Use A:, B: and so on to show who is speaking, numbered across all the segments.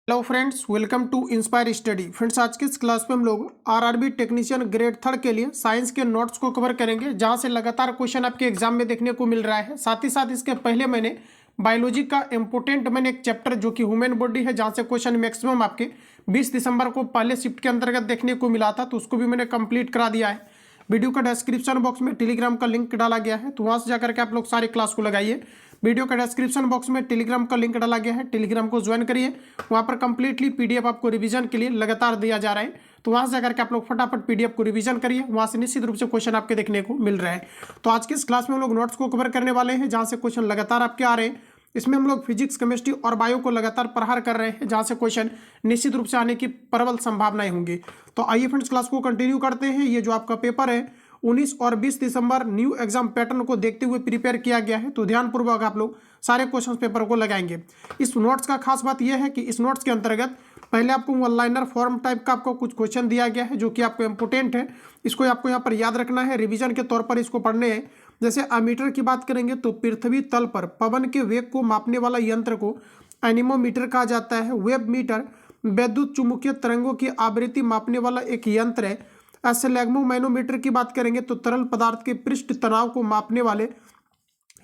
A: Hello friends, welcome to inspire study. Friends, आज की इस क्लास में हम लोग आरआरबी टेक्नीशियन ग्रेड थर्ड के लिए साइंस के नोट्स को कवर करेंगे, जहां से लगातार क्वेश्चन आपके एग्जाम में देखने को मिल रहा है। साथ ही साथ इसके पहले मैंने बायोलॉजी का इंपोर्टेंट एक चैप्टर जो कि ह्यूमन बॉडी है, जहां से क्वेश्चन मैक्सिमम आपके 20 दिसंबर को पहले शिफ्ट के अंतर्गत देखने को मिला था, तो उसको भी मैंने कंप्लीट करा दिया है। वीडियो का डिस्क्रिप्शन बॉक्स में टेलीग्राम का लिंक डाला गया है, तो वहां से जाकर के आप लोग सारे क्लास को लगाइए। वीडियो का डिस्क्रिप्शन बॉक्स में टेलीग्राम का लिंक डाला गया है, टेलीग्राम को ज्वाइन करिए। वहां पर कंप्लीटली पीडीएफ आपको रिवीजन के लिए लगातार दिया जा रहा है, तो वहां से जाकर के आप लोग फटाफट पीडीएफ को रिवीजन करिए। वहां से निश्चित रूप से क्वेश्चन आपके देखने को मिल रहा है। तो आज की इस क्लास में हम लोग नोट्स को कवर करने वाले हैं, जहां से क्वेश्चन लगातार आपके आ रहे हैं। इसमें हम लोग फिजिक्स, केमिस्ट्री और बायो को लगातार प्रहार कर रहे हैं, जहां से क्वेश्चन निश्चित रूप से आने की प्रबल संभावनाएं होंगी। तो आइए फ्रेंड्स, क्लास को कंटिन्यू करते हैं। ये जो आपका पेपर है 19 और 20 दिसंबर न्यू एग्जाम पैटर्न को देखते हुए प्रिपेयर किया गया है, तो ध्यानपूर्वक आप लोग सारे क्वेश्चन पेपर को लगाएंगे। इस नोट्स का खास बात यह है कि इस नोट्स के अंतर्गत पहले आपको वन लाइनर फॉर्म टाइप का आपको कुछ क्वेश्चन दिया गया है, जो कि आपको इंपोर्टेंट है। इसको आपको यहाँ पर याद रखना है, रिवीजन के तौर पर इसको पढ़ने हैं। जैसे अमीटर की बात करेंगे तो पृथ्वी तल पर पवन के वेग को मापने वाला यंत्र को एनीमोमीटर कहा जाता है। वेब मीटर विद्युत चुंबकीय तरंगों की आवृत्ति मापने वाला एक यंत्र है। स्लैग्मोमैनोमीटर की बात करेंगे तो तरल पदार्थ के पृष्ठ तनाव को मापने वाले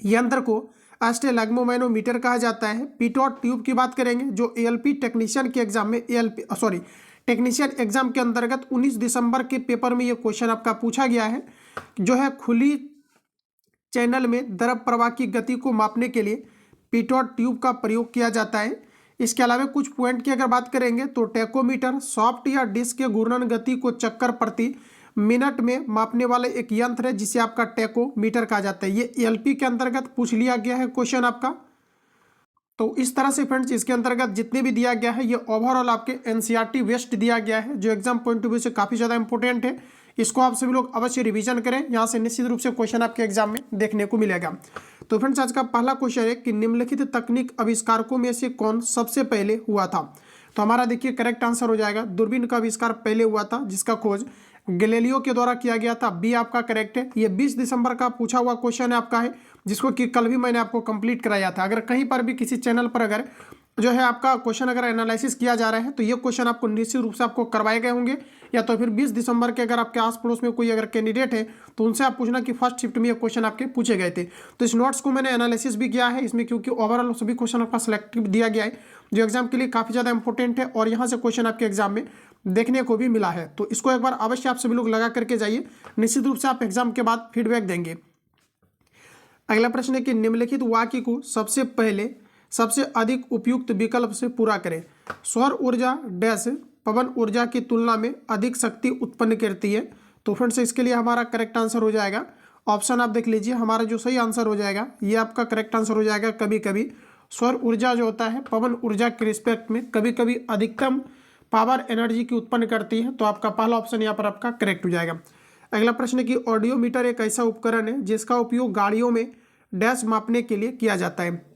A: यंत्र को स्टेलैग्मोमैनोमीटर कहा जाता है। पीटॉट ट्यूब की बात करेंगे, जो एएलपी टेक्नीशियन के एग्जाम में टेक्नीशियन एग्जाम के अंतर्गत 19 दिसंबर के पेपर में ये क्वेश्चन आपका पूछा गया है, जो है खुली चैनल में द्रव प्रवाह की गति को मापने के लिए पीटॉट ट्यूब का प्रयोग किया जाता है। इसके अलावा कुछ पॉइंट की अगर बात करेंगे तो टेकोमीटर सॉफ्ट या डिस्क के घूर्णन गति को चक्कर प्रति मिनट में मापने वाला एक यंत्र है, जिसे आपका टेकोमीटर कहा जाता है। ये एलपी के अंतर्गत पूछ लिया गया है क्वेश्चन आपका। तो इस तरह से फ्रेंड्स, इसके अंतर्गत जितने भी दिया गया है ये ओवरऑल आपके एनसीईआरटी वेस्ट दिया गया है, जो एग्जाम पॉइंट ऑफ व्यू से काफ़ी ज़्यादा इंपॉर्टेंट है। इसको आप सभी लोग अवश्य रिवीजन करें, यहाँ से निश्चित रूप से क्वेश्चन आपके एग्जाम में देखने को मिलेगा। तो फ्रेंड्स, आज का पहला क्वेश्चन है कि निम्नलिखित तकनीक आविष्कारकों में से कौन सबसे पहले हुआ था। तो हमारा देखिए करेक्ट आंसर हो जाएगा, दूरबीन का आविष्कार पहले हुआ था, जिसका खोज गैलीलियो के द्वारा किया गया था। बी आपका करेक्ट है। ये 20 दिसंबर का पूछा हुआ क्वेश्चन है आपका है, जिसको कि कल भी मैंने आपको कंप्लीट कराया था। अगर कहीं पर भी किसी चैनल पर अगर जो है आपका क्वेश्चन अगर एनालिसिस किया जा रहा है, तो ये क्वेश्चन आपको निश्चित रूप से आपको करवाए गए होंगे, या तो फिर 20 दिसंबर के अगर आपके आस पड़ोस में कोई अगर कैंडिडेट है तो उनसे आप पूछना कि फर्स्ट शिफ्ट में ये क्वेश्चन आपके पूछे गए थे। तो इस नोट्स को मैंने एनालिसिस भी किया है इसमें, क्योंकि ओवरऑल सभी क्वेश्चन आपका सिलेक्टिव दिया गया है, जो एग्जाम के लिए काफ़ी ज़्यादा इंपॉर्टेंट है, और यहाँ से क्वेश्चन आपके एग्जाम में देखने को भी मिला है। तो इसको एक बार अवश्य आप सभी लोग लगा करके जाइए, निश्चित रूप से आप एग्जाम के बाद फीडबैक देंगे। अगला प्रश्न है कि निम्नलिखित वाक्य को सबसे पहले सबसे अधिक उपयुक्त विकल्प से पूरा करें। सौर ऊर्जा डैश पवन ऊर्जा की तुलना में अधिक शक्ति उत्पन्न करती है। तो फ्रेंड्स, इसके लिए हमारा करेक्ट आंसर हो जाएगा ऑप्शन, आप देख लीजिए। हमारा जो सही आंसर हो जाएगा ये आपका करेक्ट आंसर हो जाएगा। कभी कभी सौर ऊर्जा जो होता है पवन ऊर्जा के रिस्पेक्ट में कभी कभी अधिकतम पावर एनर्जी की उत्पन्न करती है। तो आपका पहला ऑप्शन यहाँ पर आपका करेक्ट हो जाएगा। अगला प्रश्न है कि ऑडियोमीटर एक ऐसा उपकरण है जिसका उपयोग गाड़ियों में डैश मापने के लिए किया जाता है।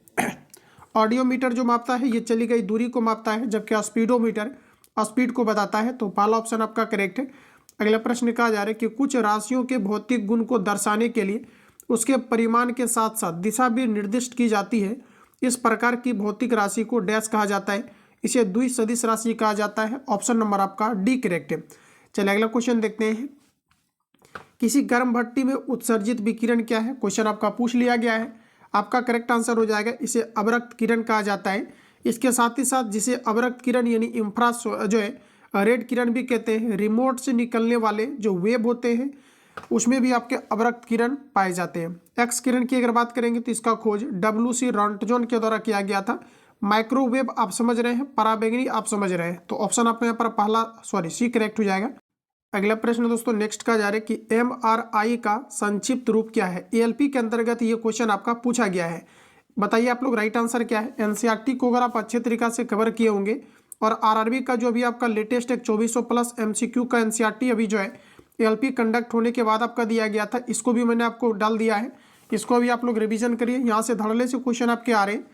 A: ऑडियोमीटर जो मापता है ये चली गई दूरी को मापता है, जबकि स्पीडोमीटर स्पीड को बताता है। तो पहला ऑप्शन आपका करेक्ट है। अगला प्रश्न कहा जा रहा है कि कुछ राशियों के भौतिक गुण को दर्शाने के लिए उसके परिमाण के साथ साथ दिशा भी निर्दिष्ट की जाती है। इस प्रकार की भौतिक राशि को डैश कहा जाता है, इसे द्विसदिश राशि कहा जाता है। ऑप्शन नंबर आपका डी करेक्ट है। चलिए अगला क्वेश्चन देखते हैं। किसी गर्म भट्टी में उत्सर्जित विकिरण क्या है, क्वेश्चन आपका पूछ लिया गया है। आपका करेक्ट आंसर हो जाएगा, इसे अवरक्त किरण कहा जाता है। इसके साथ ही साथ जिसे अवरक्त किरण यानी इंफ्रा जो है रेड किरण भी कहते हैं, रिमोट से निकलने वाले जो वेब होते हैं उसमें भी आपके अवरक्त किरण पाए जाते हैं। एक्स किरण की अगर बात करेंगे तो इसका खोज WC रॉन्टजन के द्वारा किया गया था। माइक्रोवेव आप समझ रहे हैं, पराबैंगनी आप समझ रहे हैं, तो ऑप्शन आपको यहाँ पर सी करेक्ट हो जाएगा। अगला प्रश्न दोस्तों नेक्स्ट का जा रहा है कि MRI का संक्षिप्त रूप क्या है। ALP के अंतर्गत ये क्वेश्चन आपका पूछा गया है। बताइए आप लोग राइट आंसर क्या है। एनसीईआरटी को अगर आप अच्छे तरीका से कवर किए होंगे, और आरआरबी का जो अभी आपका लेटेस्ट एक 2400 प्लस MCQ का एनसीईआरटी अभी जो है ALP कंडक्ट होने के बाद आपका दिया गया था, इसको भी मैंने आपको डाल दिया है। इसको भी आप लोग रिविजन करिए, यहाँ से धड़ल्ले से क्वेश्चन आपके आ रहे हैं।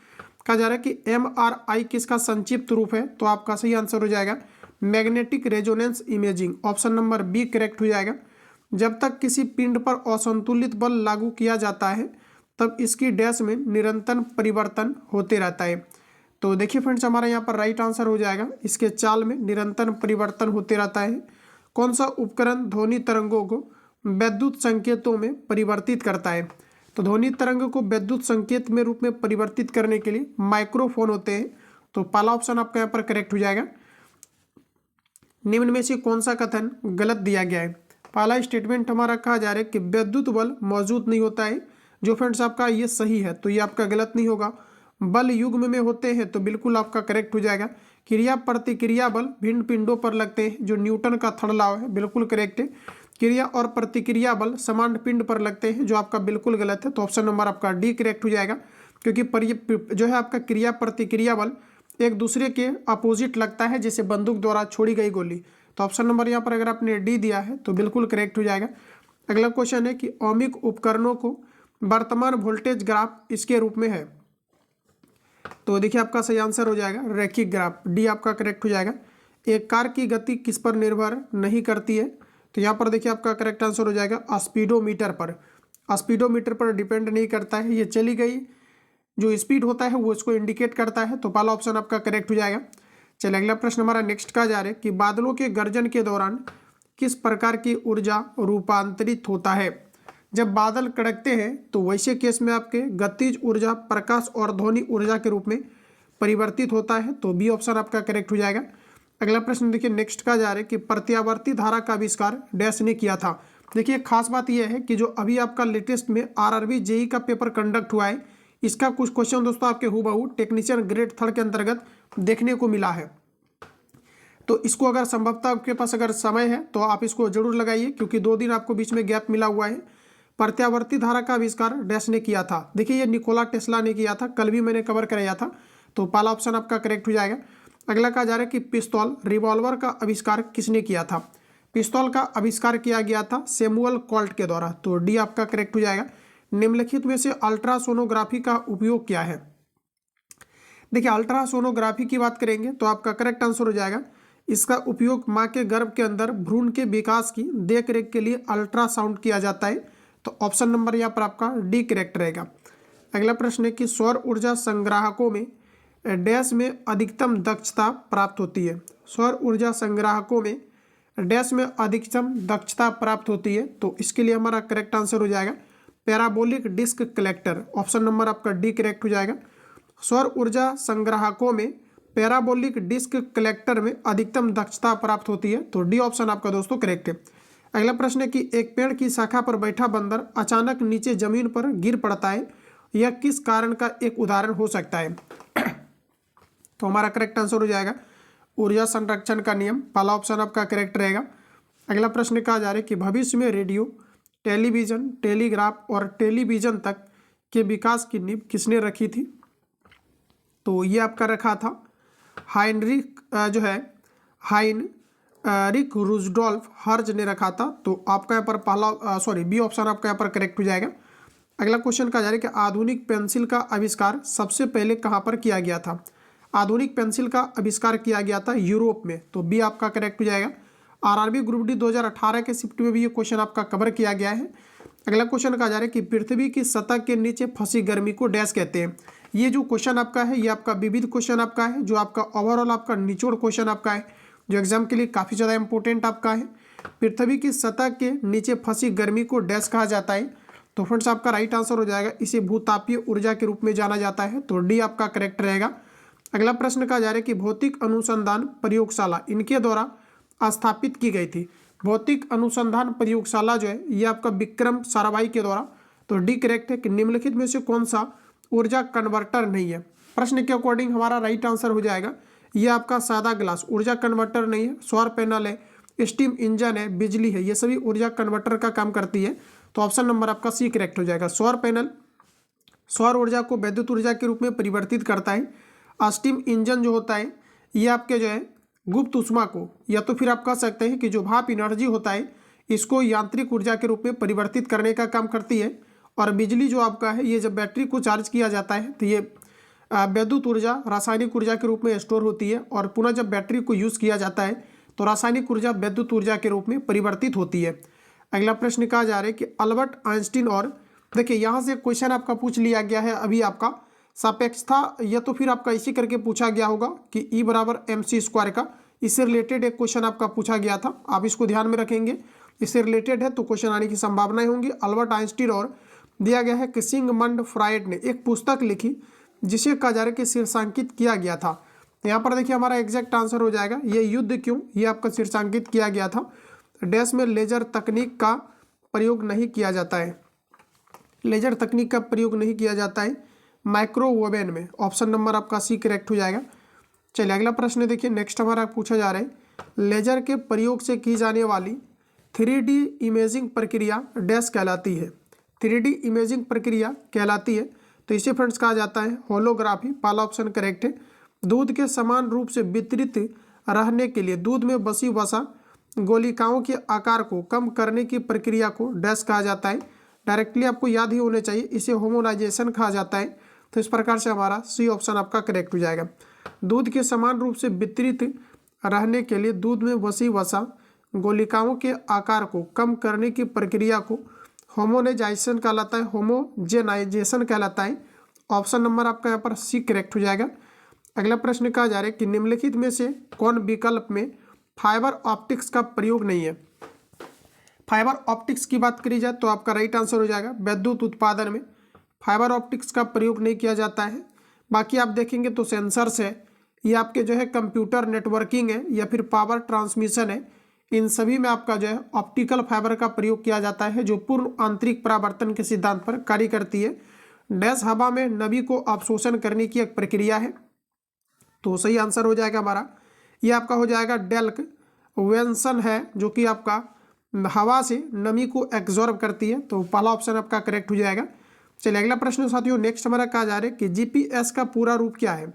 A: कहा जा रहा है कि MRI किसका संक्षिप्त रूप है, तो आपका सही आंसर हो जाएगा magnetic resonance imaging. Option number B correct हो जाएगा। जब तक किसी पिंड पर असंतुलित बल लागू किया जाता है तब इसकी डैश में निरंतर परिवर्तन होते रहता है। तो देखिए फ्रेंड्स, हमारा यहाँ पर राइट आंसर हो जाएगा, इसके चाल में निरंतर परिवर्तन होते रहता है। कौन सा उपकरण ध्वनि तरंगों को विद्युत संकेतों में परिवर्तित करता है? तो ध्वनि तरंग को विद्युत संकेत में रूप में परिवर्तित करने के लिए माइक्रोफोन होते हैं। तो पहला ऑप्शन आपका यहाँ पर करेक्ट हो जाएगा। निम्न में से कौन सा कथन गलत दिया गया है? पहला स्टेटमेंट हमारा कहा जा रहा है कि विद्युत बल मौजूद नहीं होता है, जो फ्रेंड्स आपका ये सही है, तो ये आपका गलत नहीं होगा। बल युग्म में होते हैं, तो बिल्कुल आपका करेक्ट हो जाएगा। क्रिया प्रतिक्रिया बल भिन्न पिंडों पर लगते हैं, जो न्यूटन का थर्ड लॉ है, बिल्कुल करेक्ट है। क्रिया और प्रतिक्रिया बल समान पिंड पर लगते हैं, जो आपका बिल्कुल गलत है। तो ऑप्शन नंबर आपका डी करेक्ट हो जाएगा, क्योंकि जो है आपका क्रिया प्रतिक्रिया बल एक दूसरे के अपोजिट लगता है, जैसे बंदूक द्वारा छोड़ी गई गोली। तो ऑप्शन नंबर यहाँ पर अगर आपने डी दिया है तो बिल्कुल करेक्ट हो जाएगा। अगला क्वेश्चन है कि ओमिक उपकरणों को वर्तमान वोल्टेज ग्राफ इसके रूप में है। तो देखिए आपका सही आंसर हो जाएगा रैखिक ग्राफ, डी आपका करेक्ट हो जाएगा। एक कार की गति किस पर निर्भर नहीं करती है? तो यहाँ पर देखिए आपका करेक्ट आंसर हो जाएगा स्पीडोमीटर पर। स्पीडोमीटर पर डिपेंड नहीं करता है, ये चली गई जो स्पीड होता है वो इसको इंडिकेट करता है। तो पहला ऑप्शन आपका करेक्ट हो जाएगा। चलिए अगला प्रश्न हमारा नेक्स्ट का जा रहा है कि बादलों के गर्जन के दौरान किस प्रकार की ऊर्जा रूपांतरित होता है? जब बादल कड़कते हैं तो वैसे केस में आपके गतिज ऊर्जा प्रकाश और ध्वनि ऊर्जा के रूप में परिवर्तित होता है। तो बी ऑप्शन आपका करेक्ट हो जाएगा। अगला प्रश्न देखिए नेक्स्ट का जा रहा है कि प्रत्यावर्ती धारा का आविष्कार डैश ने किया था। देखिए खास बात यह है कि जो अभी आपका लेटेस्ट में आरआरबी जेई का पेपर कंडक्ट हुआ है, इसका कुछ क्वेश्चन दोस्तों आपके हूबहू टेक्नीशियन ग्रेड थर्ड के अंतर्गत देखने को मिला है। तो इसको अगर संभवतः आपके पास अगर समय है तो आप इसको जरूर लगाइए, क्योंकि 2 दिन आपको बीच में गैप मिला हुआ है। प्रत्यावर्ती धारा का आविष्कार डैश ने किया था। देखिए ये निकोला टेस्ला ने किया था, कल भी मैंने कवर कराया था। तो पहला ऑप्शन आपका करेक्ट हो जाएगा। अगला कहा जा रहा है कि पिस्तौल रिवॉल्वर का आविष्कार किसने किया था? पिस्तौल का आविष्कार किया गया था सैमुअल कोल्ट के द्वारा। तो डी आपका करेक्ट हो जाएगा। निम्नलिखित में से अल्ट्रासोनोग्राफी का उपयोग क्या है? देखिए अल्ट्रासोनोग्राफी की बात करेंगे तो आपका करेक्ट आंसर हो जाएगा, इसका उपयोग मां के गर्भ के अंदर भ्रूण के विकास की देखरेख के लिए अल्ट्रासाउंड किया जाता है। तो ऑप्शन नंबर यहाँ पर आपका डी करेक्ट रहेगा। अगला प्रश्न है कि सौर ऊर्जा संग्राहकों में डैश में अधिकतम दक्षता प्राप्त होती है? सौर ऊर्जा संग्राहकों में डैश में अधिकतम दक्षता प्राप्त होती है। तो इसके लिए हमारा करेक्ट आंसर हो जाएगा parabolic disc collector. Option number आपका डी करेक्ट हो जाएगा। सौर ऊर्जा संग्राहकों में पैराबोलिक डिस्क कलेक्टर में अधिकतम दक्षता प्राप्त होती है। तो डी ऑप्शन आपका दोस्तों करेक्ट है। अगला प्रश्न है कि एक पेड़ की शाखा पर बैठा बंदर अचानक नीचे जमीन पर गिर पड़ता है, यह किस कारण का एक उदाहरण हो सकता है? तो हमारा करेक्ट आंसर हो जाएगा ऊर्जा संरक्षण का नियम, पहला ऑप्शन आपका करेक्ट रहेगा। अगला प्रश्न कहा जा रहा है कि भविष्य में रेडियो, टेलीविजन, टेलीग्राफ और टेलीविजन तक के विकास की नींव किसने रखी थी? तो ये आपका रखा था हाइनरिक रुडोल्फ हर्ज ने रखा था। तो आपका यहाँ पर बी ऑप्शन आपका यहाँ पर करेक्ट हो जाएगा। अगला क्वेश्चन का जा रहा है कि आधुनिक पेंसिल का आविष्कार सबसे पहले कहाँ पर किया गया था? आधुनिक पेंसिल का आविष्कार किया गया था यूरोप में। तो बी आपका करेक्ट हो जाएगा। आरआरबी ग्रुप डी 2018 के शिफ्ट में भी ये क्वेश्चन आपका कवर किया गया है। अगला क्वेश्चन कहा जा रहा है कि पृथ्वी की सतह के नीचे फंसी गर्मी को डैश कहते हैं। ये जो क्वेश्चन आपका है ये आपका विविध क्वेश्चन आपका है, जो आपका ओवरऑल आपका निचोड़ क्वेश्चन आपका है, जो एग्जाम के लिए काफ़ी ज़्यादा इंपॉर्टेंट आपका है। पृथ्वी की सतह के नीचे फंसी गर्मी को डैश कहा जाता है। तो फ्रेंड्स आपका राइट आंसर हो जाएगा, इसे भूतापीय ऊर्जा के रूप में जाना जाता है। तो डी आपका करेक्ट रहेगा। अगला प्रश्न कहा जा रहा है कि भौतिक अनुसंधान प्रयोगशाला इनके द्वारा स्थापित की गई थी। भौतिक अनुसंधान प्रयोगशाला जो है ये आपका विक्रम साराभाई के द्वारा। तो डी करेक्ट है कि निम्नलिखित में से कौन सा ऊर्जा कन्वर्टर नहीं है? प्रश्न के अकॉर्डिंग हमारा राइट आंसर हो जाएगा ये आपका सादा ग्लास ऊर्जा कन्वर्टर नहीं है। सौर पैनल है, स्टीम इंजन है, बिजली है, ये सभी ऊर्जा कन्वर्टर का काम करती है। तो ऑप्शन नंबर आपका सी करेक्ट हो जाएगा। सौर पैनल सौर ऊर्जा को विद्युत ऊर्जा के रूप में परिवर्तित करता है। स्टीम इंजन जो होता है ये आपके जो है गुप्त ऊष्मा को, या तो फिर आप कह सकते हैं कि जो भाप एनर्जी होता है इसको यांत्रिक ऊर्जा के रूप में परिवर्तित करने का काम करती है। और बिजली जो आपका है ये जब बैटरी को चार्ज किया जाता है तो ये विद्युत ऊर्जा रासायनिक ऊर्जा के रूप में स्टोर होती है, और पुनः जब बैटरी को यूज़ किया जाता है तो रासायनिक ऊर्जा विद्युत ऊर्जा के रूप में परिवर्तित होती है। अगला प्रश्न कहा जा रहा है कि अल्बर्ट आइंस्टीन और देखिए यहाँ से क्वेश्चन आपका पूछ लिया गया है अभी आपका सापेक्षता, या तो फिर आपका इसी करके पूछा गया होगा कि ई बराबर एम सी स्क्वायर का, इससे रिलेटेड एक क्वेश्चन आपका पूछा गया था, आप इसको ध्यान में रखेंगे, इससे रिलेटेड है तो क्वेश्चन आने की संभावनाएं होंगी। अल्बर्ट आइंस्टीन और दिया गया है कि सिगमंड फ्रायड ने एक पुस्तक लिखी जिसे कहा जा रहा है कि शीर्षांकित किया गया था। यहाँ पर देखिए हमारा एग्जैक्ट आंसर हो जाएगा ये युद्ध क्यों, ये आपका शीर्षांकित किया गया था। डैश में लेजर तकनीक का प्रयोग नहीं किया जाता है, लेजर तकनीक का प्रयोग नहीं किया जाता है माइक्रोवेव में, ऑप्शन नंबर आपका सी करेक्ट हो जाएगा। चलिए अगला प्रश्न देखिए, नेक्स्ट हमारा पूछा जा रहा है लेजर के प्रयोग से की जाने वाली 3D इमेजिंग प्रक्रिया डैश कहलाती है, 3D इमेजिंग प्रक्रिया कहलाती है, तो इसे फ्रेंड्स कहा जाता है होलोग्राफी, पहला ऑप्शन करेक्ट है। दूध के समान रूप से वितरित रहने के लिए दूध में बसी वसा गोलिकाओं के आकार को कम करने की प्रक्रिया को डैश कहा जाता है, डायरेक्टली आपको याद ही होने चाहिए, इसे होमोलाइजेशन कहा जाता है। तो इस प्रकार से हमारा सी ऑप्शन आपका करेक्ट हो जाएगा। दूध के समान रूप से वितरित रहने के लिए दूध में बसी वसा गोलिकाओं के आकार को कम करने की प्रक्रिया को होमोनेजाइजेशन कहलाता है, होमोजेनाइजेशन कहलाता है, ऑप्शन नंबर आपका यहाँ पर सी करेक्ट हो जाएगा। अगला प्रश्न कहा जा रहा है कि निम्नलिखित में से कौन विकल्प में फाइबर ऑप्टिक्स का प्रयोग नहीं है। फाइबर ऑप्टिक्स की बात करी जाए तो आपका राइट आंसर हो जाएगा विद्युत उत्पादन में फाइबर ऑप्टिक्स का प्रयोग नहीं किया जाता है। बाकी आप देखेंगे तो सेंसर्स है, ये आपके जो है कंप्यूटर नेटवर्किंग है या फिर पावर ट्रांसमिशन है, इन सभी में आपका जो है ऑप्टिकल फाइबर का प्रयोग किया जाता है जो पूर्ण आंतरिक परावर्तन के सिद्धांत पर कार्य करती है। डैश हवा में नमी को अवशोषण करने की एक प्रक्रिया है, तो सही आंसर हो जाएगा हमारा ये आपका हो जाएगा डेल्क वेंसन है, जो कि आपका हवा से नमी को एब्जॉर्ब करती है, तो पहला ऑप्शन आपका करेक्ट हो जाएगा। चलिए अगला प्रश्न साथियों, नेक्स्ट हमारा कहा जा रहा है कि जीपीएस का पूरा रूप क्या है,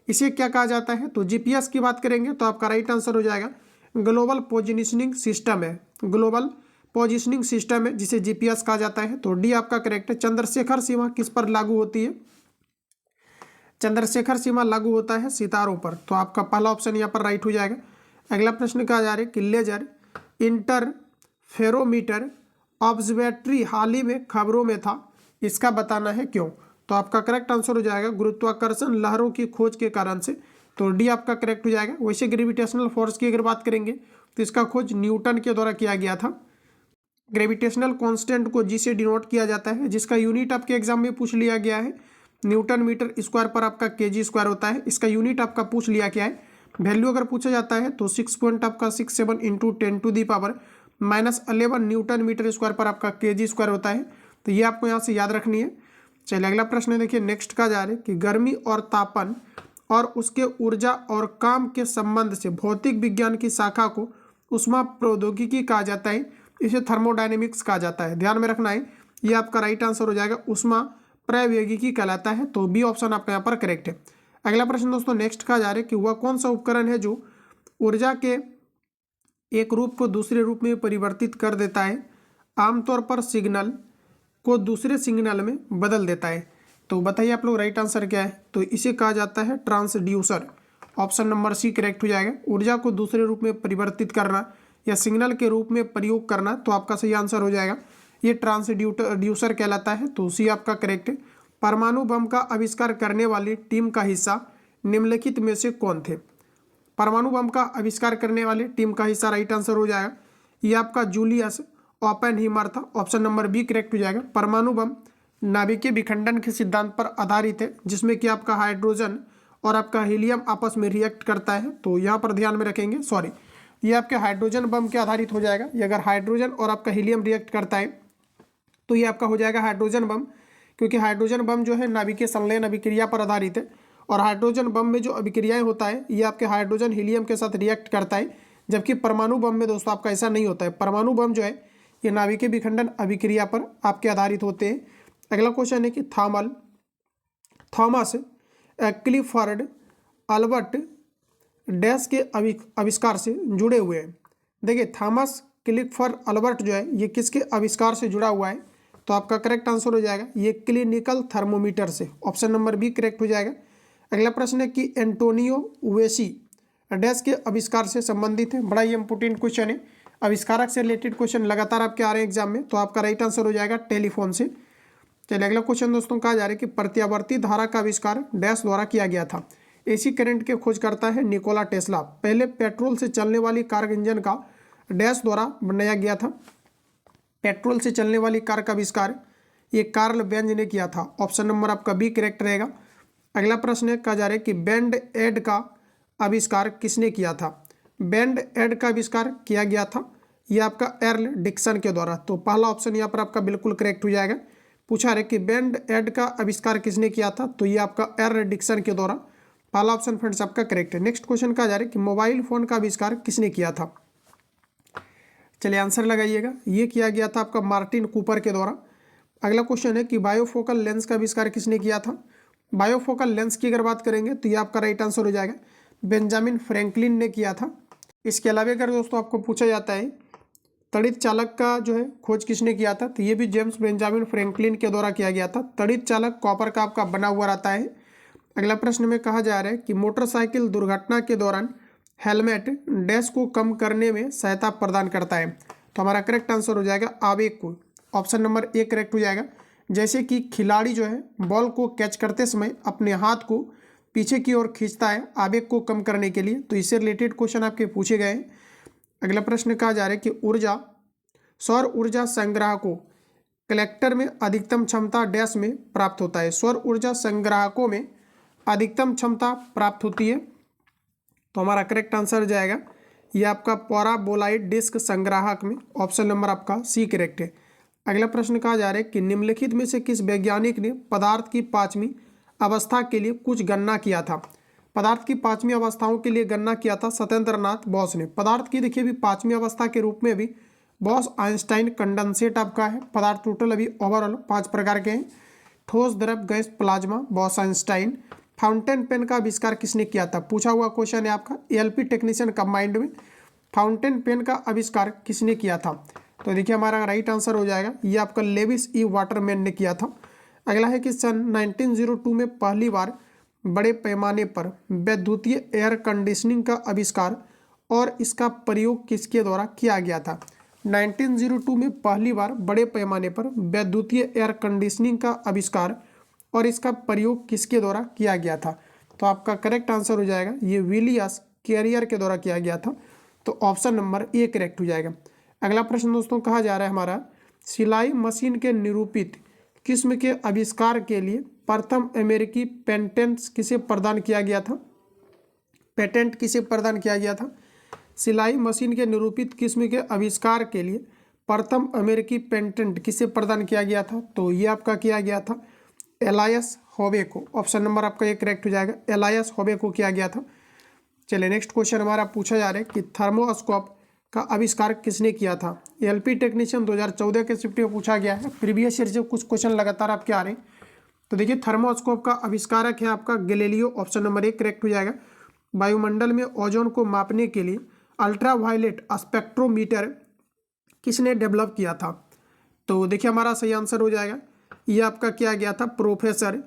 A: इसे क्या कहा जाता है। तो जीपीएस की बात करेंगे तो आपका राइट आंसर हो जाएगा ग्लोबल पोजिशनिंग सिस्टम है, ग्लोबल पोजिशनिंग सिस्टम है जिसे जीपीएस कहा जाता है, तो डी आपका करेक्ट है। चंद्रशेखर सीमा किस पर लागू होती है, चंद्रशेखर सीमा लागू होता है सितारों पर, तो आपका पहला ऑप्शन यहाँ पर राइट हो जाएगा। अगला प्रश्न कहा जा रहा है कि लेजर इंटरफेरोमीटर ऑब्जर्वेटरी हाल ही में खबरों में था, इसका बताना है क्यों, तो आपका करेक्ट आंसर हो जाएगा गुरुत्वाकर्षण लहरों की खोज के कारण से, तो डी आपका करेक्ट हो जाएगा। वैसे ग्रेविटेशनल फोर्स की अगर बात करेंगे तो इसका खोज न्यूटन के द्वारा किया गया था। ग्रेविटेशनल कांस्टेंट को जी से डिनोट किया जाता है, जिसका यूनिट आपके एग्जाम में पूछ लिया गया है, न्यूटन मीटर स्क्वायर पर आपका केजी स्क्वायर होता है, इसका यूनिट आपका पूछ लिया क्या है। वैल्यू अगर पूछा जाता है तो 6.67 इंटू 10⁻⁻11 न्यूटन मीटर स्क्वायर पर आपका केजी स्क्वायर होता है, तो ये आपको यहाँ से याद रखनी है। चलिए अगला प्रश्न देखिए, नेक्स्ट का जा रहा है कि गर्मी और तापन और उसके ऊर्जा और काम के संबंध से भौतिक विज्ञान की शाखा को उष्मा प्रौद्योगिकी कहा जाता है, इसे थर्मोडायनेमिक्स कहा जाता है, ध्यान में रखना है। ये आपका राइट आंसर हो जाएगा उष्मा प्रौद्योगिकी कहलाता है, तो बी ऑप्शन आपका यहाँ पर करेक्ट है। अगला प्रश्न दोस्तों नेक्स्ट का जा रहा है कि वह कौन सा उपकरण है जो ऊर्जा के एक रूप को दूसरे रूप में परिवर्तित कर देता है, आमतौर पर सिग्नल को दूसरे सिग्नल में बदल देता है, तो बताइए आप लोग राइट आंसर क्या है। तो इसे कहा जाता है transducer, option number C correct हो जाएगा। ऊर्जा को दूसरे रूप में परिवर्तित करना या सिग्नल के रूप में प्रयोग करना, तो आपका सही आंसर हो जाएगा ये ट्रांसड्यूसर कहलाता है, तो सी आपका करेक्ट है। परमाणु बम का आविष्कार करने वाली टीम का हिस्सा निम्नलिखित में से कौन थे, परमाणु बम का आविष्कार करने वाली टीम का हिस्सा राइट आंसर हो जाएगा ये आपका जूलियस ओपेनहीमर था, ऑप्शन नंबर बी करेक्ट हो जाएगा। परमाणु बम नाभिकीय विखंडन के सिद्धांत पर आधारित है, जिसमें कि आपका हाइड्रोजन और आपका हीलियम आपस में रिएक्ट करता है, तो यहाँ पर ध्यान में रखेंगे, सॉरी ये आपके हाइड्रोजन बम के आधारित हो जाएगा। ये अगर हाइड्रोजन और आपका हीलियम रिएक्ट करता है तो ये आपका हो जाएगा हाइड्रोजन बम, क्योंकि हाइड्रोजन बम जो है नाभिकीय संलयन अभिक्रिया पर आधारित है, और हाइड्रोजन बम में जो अभिक्रियाएं होता है ये आपके हाइड्रोजन हीलियम के साथ रिएक्ट करता है, जबकि परमाणु बम में दोस्तों आपका ऐसा नहीं होता है। परमाणु बम जो है ये नाभिकीय विखंडन अभिक्रिया पर आपके आधारित होते हैं। अगला क्वेश्चन है कि थॉमस क्लिफर्ड अल्बर्ट डैश के आविष्कार से जुड़े हुए हैं। देखिए थॉमस क्लिफर्ड अल्बर्ट जो है ये किसके आविष्कार से जुड़ा हुआ है, तो आपका करेक्ट आंसर हो जाएगा ये क्लिनिकल थर्मोमीटर से, ऑप्शन नंबर बी करेक्ट हो जाएगा। अगला प्रश्न है कि एंटोनियो वेसी डैश के आविष्कार से संबंधित है, बड़ा ही इंपोर्टेंट क्वेश्चन है, आविष्कारक से रिलेटेड क्वेश्चन लगातार आपके आ रहे हैं एग्जाम में, तो आपका राइट आंसर हो जाएगा टेलीफोन से। चलिए अगला क्वेश्चन दोस्तों कहा जा रहा है कि प्रत्यावर्ती धारा का आविष्कार डैश द्वारा किया गया था। एसी करंट के खोज करता है निकोला टेस्ला। पहले पेट्रोल से चलने वाली कार इंजन का डैश द्वारा बनाया गया था। पेट्रोल से चलने वाली कार का आविष्कार ये कार्ल बेंज ने किया था। ऑप्शन नंबर आपका बी करेक्ट रहेगा। अगला प्रश्न कहा जा रहा है कि बैंड एड का आविष्कार किसने किया था। बैंड एड का आविष्कार किया गया था ये आपका एर्ल डिक्सन के द्वारा। तो पहला ऑप्शन यहाँ पर आपका बिल्कुल करेक्ट हो जाएगा। पूछा रहे कि बैंड एड का आविष्कार किसने किया था, तो ये आपका एर्ल डिक्सन के द्वारा। पहला ऑप्शन फ्रेंड्स आपका करेक्ट है। नेक्स्ट क्वेश्चन कहा जा रहा है कि मोबाइल फोन का आविष्कार किसने किया था। चलिए आंसर लगाइएगा। ये किया गया था आपका मार्टिन कूपर के द्वारा। अगला क्वेश्चन है कि बायोफोकल लेंस का आविष्कार किसने किया था। बायोफोकल लेंस की अगर बात करेंगे तो ये आपका राइट आंसर हो जाएगा, बेंजामिन फ्रैंकलिन ने किया था। इसके अलावा अगर दोस्तों आपको पूछा जाता है तड़ित चालक का जो है खोज किसने किया था, तो ये भी जेम्स बेंजामिन फ्रैंकलिन के द्वारा किया गया था। तड़ित चालक कॉपर का आपका बना हुआ रहता है। अगला प्रश्न में कहा जा रहा है कि मोटरसाइकिल दुर्घटना के दौरान हेलमेट डैश को कम करने में सहायता प्रदान करता है। तो हमारा करेक्ट आंसर हो जाएगा आवेग को। ऑप्शन नंबर ए करेक्ट हो जाएगा। जैसे कि खिलाड़ी जो है बॉल को कैच करते समय अपने हाथ को पीछे की ओर खींचता है आवेग को कम करने के लिए, तो इससे रिलेटेड क्वेश्चन आपके पूछे गए हैं। अगला प्रश्न कहा जा रहा है कि ऊर्जा सौर ऊर्जा संग्राहकों कलेक्टर में अधिकतम क्षमता डैश में प्राप्त होता है। सौर ऊर्जा संग्राहकों में अधिकतम क्षमता प्राप्त होती है, तो हमारा करेक्ट आंसर हो जाएगा ये आपका पैराबोलॉइड डिस्क संग्राहक में। ऑप्शन नंबर आपका सी करेक्ट है। अगला प्रश्न कहा जा रहा है कि निम्नलिखित में से किस वैज्ञानिक ने पदार्थ की पांचवी अवस्था के लिए कुछ गणना किया था। पदार्थ की पांचवी अवस्थाओं के लिए गणना किया था सत्येंद्रनाथ बोस ने। पदार्थ की देखिए अभी पांचवी अवस्था के रूप में भी बॉस, आइंस्टाइन, कंडेंसेट आपका है। पदार्थ टोटल अभी ओवरऑल 5 प्रकार के हैं। ठोस, द्रव, gas, plasma, Bose, Einstein. Fountain pen का आविष्कार किसने किया था, पूछा हुआ क्वेश्चन है आपका एलपी टेक्नीशियन कंबाइंड में। फाउंटेन पेन का आविष्कार किसने किया था, तो देखिए हमारा राइट आंसर हो जाएगा ये आपका लेविस ई वाटरमैन ने किया था। अगला है कि सन 1902 में पहली बार बड़े पैमाने पर वैद्युतीय एयर कंडीशनिंग का आविष्कार और इसका प्रयोग किसके द्वारा किया गया था। 1902 में पहली बार बड़े पैमाने पर वैद्युतीय एयर कंडीशनिंग का आविष्कार और इसका प्रयोग किसके द्वारा किया गया था, तो आपका करेक्ट आंसर हो जाएगा ये विलियस कैरियर के द्वारा किया गया था। तो ऑप्शन नंबर ए करेक्ट हो जाएगा। अगला प्रश्न दोस्तों कहा जा रहा है हमारा सिलाई मशीन के निरूपित किस्म के आविष्कार के लिए प्रथम अमेरिकी पेटेंट किसे प्रदान किया गया था। पेटेंट किसे प्रदान किया गया था। सिलाई मशीन के निरूपित किस्म के आविष्कार के लिए प्रथम अमेरिकी पेटेंट किसे प्रदान किया गया था, तो ये आपका किया गया था एलायस होबे को। ऑप्शन नंबर आपका ये करेक्ट हो जाएगा, एलायस होबे को किया गया था। चलिए नेक्स्ट क्वेश्चन हमारा पूछा जा रहा है कि थर्मोस्कोप का आविष्कार किसने किया था। एलपी टेक्नीशियन 2014 के शिफ्ट में पूछा गया है। प्रीवियस ईयर से कुछ क्वेश्चन लगातार आपके आ रहे हैं। तो देखिए थर्मोस्कोप का आविष्कारक है आपका गैलीलियो। ऑप्शन नंबर 1 करेक्ट हो जाएगा। वायुमंडल में ओजोन को मापने के लिए अल्ट्रावायलेट स्पेक्ट्रोमीटर किसने डेवलप किया था, तो देखिए हमारा सही आंसर हो जाएगा ये आपका किया गया था प्रोफेसर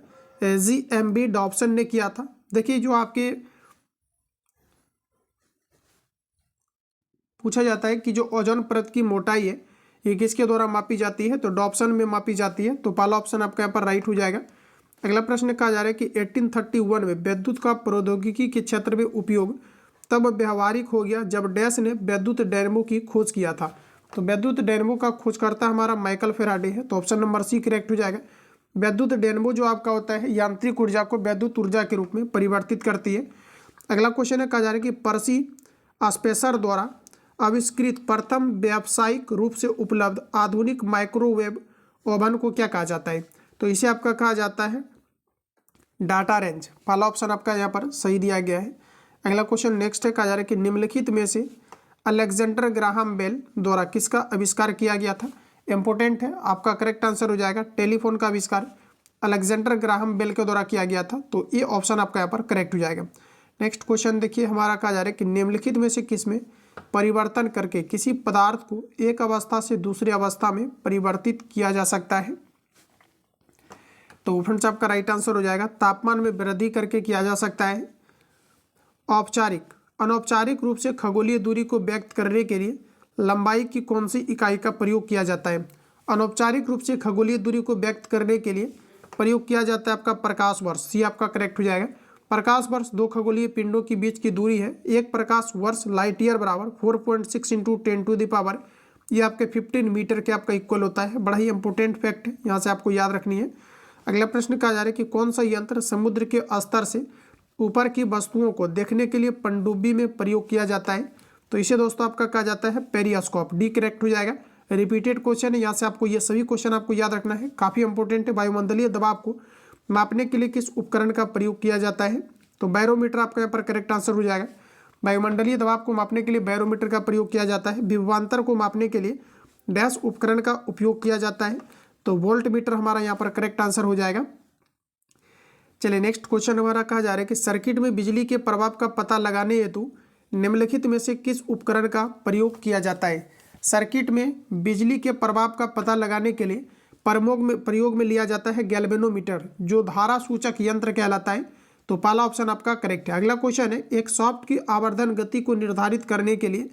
A: GMB डॉब्सन ने किया था। देखिए जो आपके पूछा जाता है कि जो ओजोन परत की मोटाई है ये किसके द्वारा मापी जाती है, तो डॉब्सन में मापी जाती है। तो पहला ऑप्शन आपका यहाँ पर राइट हो जाएगा। अगला प्रश्न कहा जा रहा है कि 1831 में विद्युत का प्रौद्योगिकी के क्षेत्र में उपयोग तब व्यवहारिक हो गया जब डैश ने विद्युत डायनेमो की खोज किया था। तो विद्युत डायनेमो का खोजकर्ता हमारा माइकल फेराडे है। तो ऑप्शन नंबर सी करेक्ट हो जाएगा। विद्युत डायनेमो जो आपका होता है यांत्रिक ऊर्जा को विद्युत ऊर्जा के रूप में परिवर्तित करती है। अगला क्वेश्चन है कहा जा रहा है कि पर्सी स्पेसर द्वारा आविष्कृत प्रथम व्यावसायिक रूप से उपलब्ध आधुनिक माइक्रोवेव ओवन को क्या कहा जाता है, तो इसे आपका कहा जाता है डाटा रेंज। पहला ऑप्शन आपका यहाँ पर सही दिया गया है। अगला क्वेश्चन नेक्स्ट है कहा जा रहा है कि निम्नलिखित में से अलेक्जेंडर ग्राहम बेल द्वारा किसका आविष्कार किया गया था। इंपॉर्टेंट है, आपका करेक्ट आंसर हो जाएगा टेलीफोन का आविष्कार अलेक्जेंडर ग्राहम बेल के द्वारा किया गया था। तो ये ऑप्शन आपका यहाँ पर करेक्ट हो जाएगा। नेक्स्ट क्वेश्चन देखिए हमारा कहा जा रहा है कि निम्नलिखित में से किसमें परिवर्तन करके किसी पदार्थ को एक अवस्था से दूसरी अवस्था में परिवर्तित किया जा सकता है, तो फ्रेंड्स आपका राइट आंसर हो जाएगा तापमान में वृद्धि करके किया जा सकता है। औपचारिक अनौपचारिक रूप से खगोलीय दूरी को व्यक्त करने के लिए लंबाई की कौन सी इकाई का प्रयोग किया जाता है। अनौपचारिक रूप से खगोलीय दूरी को व्यक्त करने के लिए प्रयोग किया जाता है आपका प्रकाश वर्ष। सी आपका करेक्ट हो जाएगा। प्रकाश वर्ष दो खगोलीय पिंडों के बीच की दूरी है। एक प्रकाश वर्ष लाइट ईयर बराबर 4.6 इंटू 10⁻, ये आपके 15 मीटर के आपका इक्वल होता है। बड़ा ही इंपॉर्टेंट फैक्ट है, यहाँ से आपको याद रखनी है। अगला प्रश्न कहा जा रहा है कि कौन सा यंत्र समुद्र के स्तर से ऊपर की वस्तुओं को देखने के लिए पनडुब्बी में प्रयोग किया जाता है? तो इसे दोस्तों आपका कहा जाता है पेरिस्कोप। डी करेक्ट हो जाएगा। रिपीटेड क्वेश्चन है, यहाँ से आपको ये सभी क्वेश्चन आपको याद रखना है, काफ़ी इंपॉर्टेंट है। वायुमंडलीय दबाव को मापने के लिए किस उपकरण का प्रयोग किया जाता है? तो बैरोमीटर आपका यहाँ पर करेक्ट आंसर हो जाएगा। वायुमंडलीय दबाव को मापने के लिए बैरोमीटर का प्रयोग किया जाता है। विभवांतर को मापने के लिए डैश उपकरण का उपयोग किया जाता है। तो वोल्ट मीटर हमारा यहाँ पर करेक्ट आंसर हो जाएगा। चलिए नेक्स्ट क्वेश्चन हमारा कहा जा रहा है कि सर्किट में बिजली के प्रभाव का पता लगाने हेतु निम्नलिखित में से किस उपकरण का प्रयोग किया जाता है? सर्किट में बिजली के प्रभाव का पता लगाने के लिए प्रयोग में लिया जाता है गैल्वेनोमीटर, जो धारा सूचक यंत्र कहलाता है। तो पहला ऑप्शन आपका करेक्ट है। अगला क्वेश्चन है, एक सॉफ्ट की आवर्धन गति को निर्धारित करने के लिए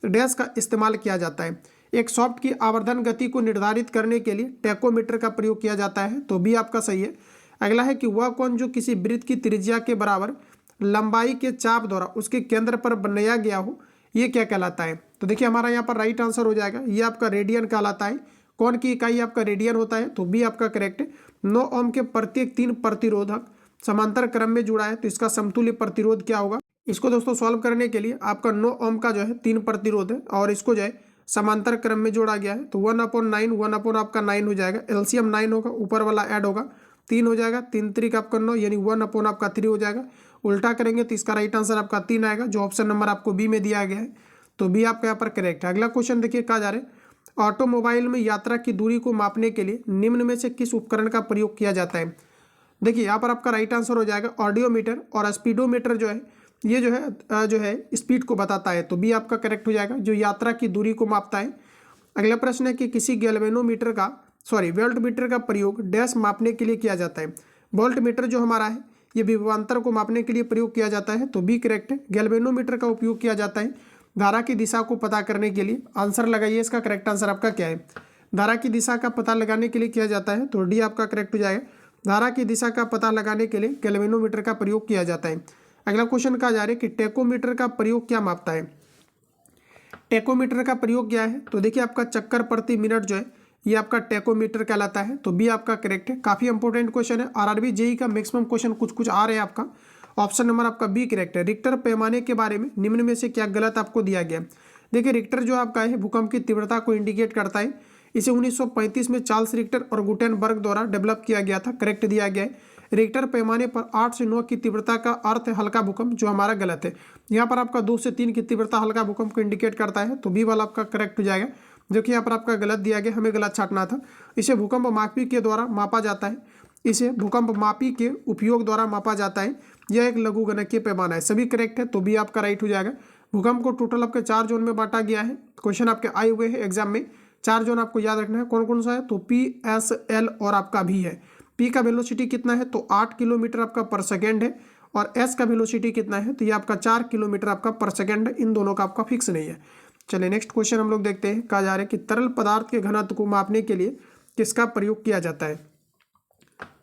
A: डैश का इस्तेमाल किया जाता है? एक सॉफ्ट की आवर्धन गति को निर्धारित करने के लिए टैकोमीटर का प्रयोग किया जाता है। तो भी आपका सही है। अगला है कि वह कोण जो किसी वृत्त की त्रिज्या के बराबर लंबाई के चाप द्वारा उसके केंद्र पर बनाया गया हो, ये क्या कहलाता है? तो देखिए हमारा यहाँ पर राइट आंसर हो जाएगा, ये आपका रेडियन कहलाता है। कोण की इकाई आपका रेडियन होता है। तो बी आपका करेक्ट है। 9 ओम के प्रत्येक 3 प्रतिरोधक समांतर क्रम में जुड़ा है, तो इसका समतुल्य प्रतिरोध क्या होगा? इसको दोस्तों सॉल्व करने के लिए आपका 9 ओम का जो है 3 प्रतिरोध है और इसको जो है समांतर क्रम में जोड़ा गया है। तो 1/9 1 आपका 9 हो जाएगा। एलसीएम 9 होगा, ऊपर वाला ऐड होगा, 3 हो जाएगा। 3 3 आपका 9 यानी 1 आपका 3 हो जाएगा। उल्टा करेंगे तो इसका राइट आंसर आपका 3 आएगा, जो ऑप्शन नंबर आपको बी में दिया गया है। तो बी आपका यहाँ पर करेक्ट है। अगला क्वेश्चन देखिए कहा जा रहा है, ऑटोमोबाइल में यात्रा की दूरी को मापने के लिए निम्न में से किस उपकरण का प्रयोग किया जाता है? देखिए यहाँ पर आपका राइट आंसर हो जाएगा ऑडियोमीटर और स्पीडोमीटर जो है ये जो है स्पीड को बताता है। तो बी आपका करेक्ट हो जाएगा, जो यात्रा की दूरी को मापता है। अगला प्रश्न है कि किसी वोल्ट मीटर का प्रयोग डैश मापने के लिए किया जाता है? वोल्ट मीटर जो हमारा है ये विभवांतर को मापने के लिए प्रयोग किया जाता है। तो बी करेक्ट है। गैल्वेनोमीटर का उपयोग किया जाता है धारा की दिशा को पता करने के लिए। आंसर लगाइए, इसका करेक्ट आंसर आपका क्या है? धारा की दिशा का पता लगाने के लिए किया जाता है। तो डी आपका करेक्ट हो जाएगा। धारा की दिशा का पता लगाने के लिए गैल्वेनोमीटर का प्रयोग किया जाता है। अगला क्वेश्चन कहा जा रहा है कि टैकोमीटर का प्रयोग क्या मापता है? टैकोमीटर का प्रयोग क्या है? तो देखिए आपका चक्कर प्रति मिनट जो है ये आपका टैकोमीटर कहलाता है। तो बी आपका करेक्ट है। काफ़ी इंपॉर्टेंट क्वेश्चन है। आरआरबी जेई का मैक्सिमम क्वेश्चन कुछ आ रहे हैं आपका। ऑप्शन नंबर आपका बी करेक्ट है। रिक्टर पैमाने के बारे में निम्न में से क्या गलत आपको दिया गया? देखिए रिक्टर जो आपका है भूकंप की तीव्रता को इंडिकेट करता है। इसे 1935 में चार्ल्स रिक्टर और गुटेनबर्ग द्वारा डेवलप किया गया था। करेक्ट दिया गया है। रिक्टर पैमाने पर 8 से 9 की तीव्रता का अर्थ है हल्का भूकंप, जो हमारा गलत है। यहाँ पर आपका 2 से 3 की तीव्रता हल्का भूकंप को इंडिकेट करता है। तो बी वाला आपका करेक्ट हो जाएगा, जो कि यहाँ पर आपका गलत दिया गया, हमें गलत छाटना था। इसे भूकंप मापी के द्वारा मापा जाता है। इसे भूकंप मापी के उपयोग द्वारा मापा जाता है। यह एक लघुगणकीय पैमाना है। सभी करेक्ट है। तो बी आपका राइट हो जाएगा। भूकंप को टोटल आपके 4 जोन में बांटा गया है। क्वेश्चन आपके आए हुए हैं एग्जाम में। 4 जोन आपको याद रखना है। कौन कौन सा है? तो पी, एस, एल और आपका भी है। पी का वेलोसिटी कितना है? तो 8 किलोमीटर आपका पर सेकेंड है। और एस का वेलोसिटी कितना है? तो ये आपका 4 किलोमीटर आपका पर सेकेंड है। इन दोनों का आपका फिक्स नहीं है। चलिए नेक्स्ट क्वेश्चन हम लोग देखते हैं। कहा जा रहा है कि तरल पदार्थ के घनत्व को मापने के लिए किसका प्रयोग किया जाता है?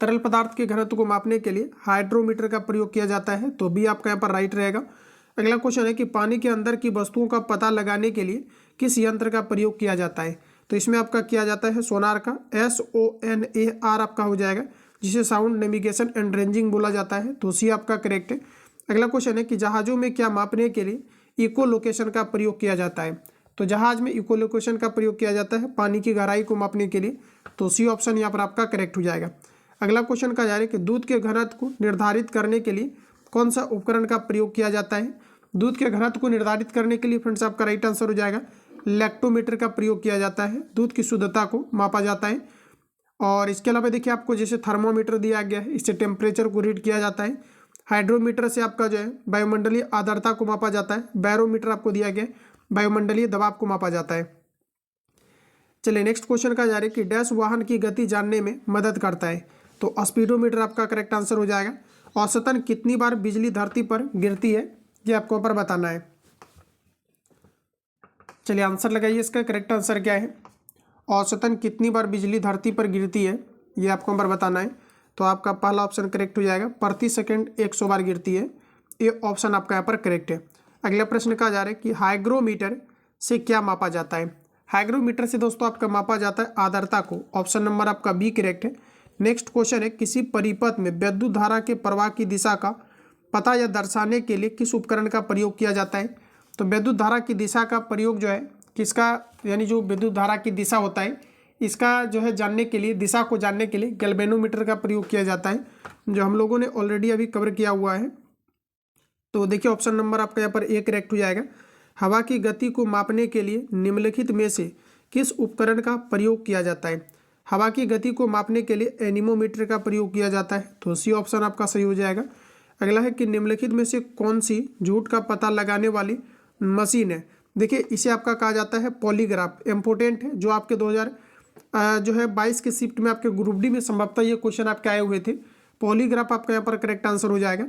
A: तरल पदार्थ के घनत्व को मापने के लिए हाइड्रोमीटर का प्रयोग किया जाता है। तो बी आपका यहाँ पर राइट रहेगा। अगला क्वेश्चन है कि पानी के अंदर की वस्तुओं का पता लगाने के लिए किस यंत्र का प्रयोग किया जाता है? तो इसमें आपका किया जाता है सोनार का। SONAR आपका हो जाएगा, जिसे साउंड नेविगेशन एंड रेंजिंग बोला जाता है। तो सी आपका करेक्ट है। अगला क्वेश्चन है कि जहाज़ों में क्या मापने के लिए इको लोकेशन का प्रयोग किया जाता है? तो जहाज में इको लोकेशन का प्रयोग किया जाता है पानी की गहराई को मापने के लिए। तो सी ऑप्शन यहाँ पर आपका करेक्ट हो जाएगा। अगला क्वेश्चन का जा रहा है कि दूध के घनत्व को निर्धारित करने के लिए कौन सा उपकरण का प्रयोग किया जाता है? दूध के घनत्व को निर्धारित करने के लिए फ्रेंड्स आपका राइट आंसर हो जाएगा लैक्टोमीटर का प्रयोग किया जाता है। दूध की शुद्धता को मापा जाता है। और इसके अलावा देखिए आपको जैसे थर्मोमीटर दिया गया है, इससे टेम्परेचर को रीड किया जाता है। हाइड्रोमीटर से आपका जो है वायुमंडलीय आर्द्रता को मापा जाता है। बैरोमीटर आपको दिया गया है, वायुमंडलीय दबाव को मापा जाता है। चलिए नेक्स्ट क्वेश्चन का जा रहा है कि डैश वाहन की गति जानने में मदद करता है? तो स्पीडोमीटर आपका करेक्ट आंसर हो जाएगा। औसतन कितनी बार बिजली धरती पर गिरती है, ये आपको ऊपर बताना है। चलिए आंसर लगाइए, इसका करेक्ट आंसर क्या है? औसतन कितनी बार बिजली धरती पर गिरती है, ये आपको नंबर बताना है। तो आपका पहला ऑप्शन करेक्ट हो जाएगा, प्रति सेकंड 100 बार गिरती है। ये ऑप्शन आपका यहाँ पर करेक्ट है। अगला प्रश्न कहा जा रहा है कि हाइग्रोमीटर से क्या मापा जाता है। हाइग्रोमीटर से दोस्तों आपका मापा जाता है आर्द्रता को। ऑप्शन नंबर आपका बी करेक्ट है। नेक्स्ट क्वेश्चन है, किसी परिपथ में विद्युत धारा के प्रवाह की दिशा का पता या दर्शाने के लिए किस उपकरण का प्रयोग किया जाता है। तो विद्युत धारा की दिशा का प्रयोग जो है किसका, यानी जो विद्युत धारा की दिशा होता है इसका जो है जानने के लिए, दिशा को जानने के लिए गैल्वेनोमीटर का प्रयोग किया जाता है, जो हम लोगों ने ऑलरेडी अभी कवर किया हुआ है। तो देखिए ऑप्शन नंबर आपका यहाँ पर ए करेक्ट हो जाएगा। हवा की गति को मापने के लिए निम्नलिखित में से किस उपकरण का प्रयोग किया जाता है। हवा की गति को मापने के लिए एनीमोमीटर का प्रयोग किया जाता है, तो सी ऑप्शन आपका सही हो जाएगा। अगला है कि निम्नलिखित में से कौन सी झूठ का पता लगाने वाली मशीन है। देखिए इसे आपका कहा जाता है पॉलीग्राफ। इम्पोर्टेंट है, जो आपके 2022 के शिफ्ट में आपके ग्रुप डी में संभवतः ये क्वेश्चन आपके आए हुए थे। पॉलीग्राफ आपका यहाँ पर करेक्ट आंसर हो जाएगा।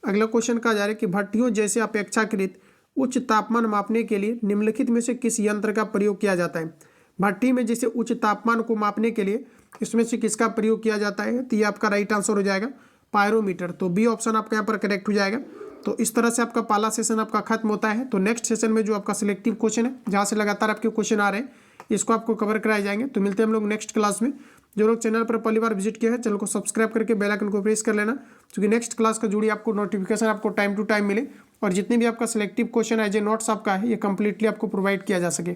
A: अगला क्वेश्चन कहा जा रहा है कि भट्टियों जैसे अपेक्षाकृत उच्च तापमान मापने के लिए निम्नलिखित में से किस यंत्र का प्रयोग किया जाता है। भट्टी में जैसे उच्च तापमान को मापने के लिए इसमें से किसका प्रयोग किया जाता है, तो ये आपका राइट आंसर हो जाएगा पायरोमीटर। तो बी ऑप्शन आपका यहाँ पर करेक्ट हो जाएगा। तो इस तरह से आपका पहला सेशन आपका खत्म होता है। तो नेक्स्ट सेशन में जो आपका सिलेक्टिव क्वेश्चन है, जहाँ से लगातार आपके क्वेश्चन आ रहे हैं, इसको आपको कवर कराए जाएंगे। तो मिलते हैं हम लोग नेक्स्ट क्लास में। जो लोग चैनल पर पहली बार विजिट किया है, चैनल को सब्सक्राइब करके बेल आइकन को प्रेस कर लेना, क्योंकि नेक्स्ट क्लास का जुड़ी आपको नोटिफिकेशन आपको टाइम टू टाइम मिले और जितने भी आपका सिलेक्टिव क्वेश्चन है, जो नोट्स आपका है, ये कंप्लीटली आपको प्रोवाइड किया जा सके।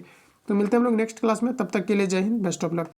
A: तो मिलते हैं हम लोग नेक्स्ट क्लास में, तब तक के लिए जय हिंद, बेस्ट ऑफ लक।